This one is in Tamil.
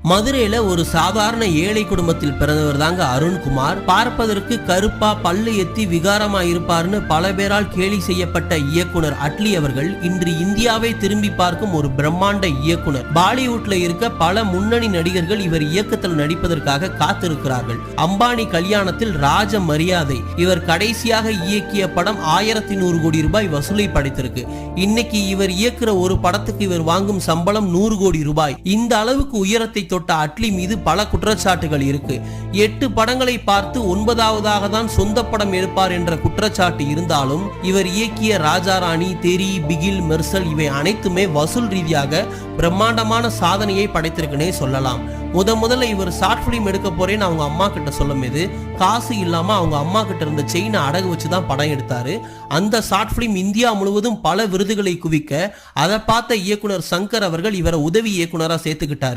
மதுரையில ஒரு சாதாரண ஏழை குடும்பத்தில் பிறந்தவர் தாங்க அருண்குமார். பார்ப்பதற்கு கருப்பா பல்லு எத்தி விகாரமா இருப்பார்னு பல பேரால் கேலி செய்யப்பட்ட இயக்குனர் அட்லி அவர்கள் இன்று இந்தியாவை திரும்பி பார்க்கும் ஒரு பிரம்மாண்ட இயக்குனர். பாலிவுட்ல இருக்க பல முன்னணி நடிகர்கள் இவர் இயக்கத்தில் நடிப்பதற்காக காத்திருக்கிறார்கள். அம்பானி கல்யாணத்தில் ராஜ மரியாதை இவர் கடைசியாக இயக்கிய படம் 1100 கோடி ரூபாய் வசூலை படைத்திருக்கு. இன்னைக்கு இவர் இயக்குற ஒரு படத்துக்கு இவர் வாங்கும் சம்பளம் 100 கோடி ரூபாய். இந்த அளவுக்கு உயரத்தை தொட்ட அட்லி மீது பல குற்றச்சாட்டுகள் இருக்கு. 8 படங்களை பார்த்து 9வதாக தான் சொந்த படம் எடுப்பார் என்ற குற்றச்சாட்டு இருந்தாலும் இவர் இயக்கிய ராஜா ராணி, தெரி, பிகில், மெர்சல் இவை அனைத்துமே வசூல் ரீதியாக பிரம்மாண்டமான சாதனையை படைத்திருக்குன்னே சொல்லலாம். முதல்ல இவர் ஷார்ட் பிலிம் எடுக்க போறேன்னு அவங்க அம்மா கிட்ட சொல்லும் போது காசு இல்லாம அவங்க அம்மா கிட்ட இருந்த செயினை அடகு வச்சுதான் படம் எடுத்தாரு. அந்த ஷார்ட் பிலிம் இந்தியா முழுவதும் பல விருதுகளை குவிக்க அதை பார்த்த இயக்குனர் சங்கர் அவர்கள் இவரை உதவி இயக்குனரா சேர்த்துக்கிட்டாரு.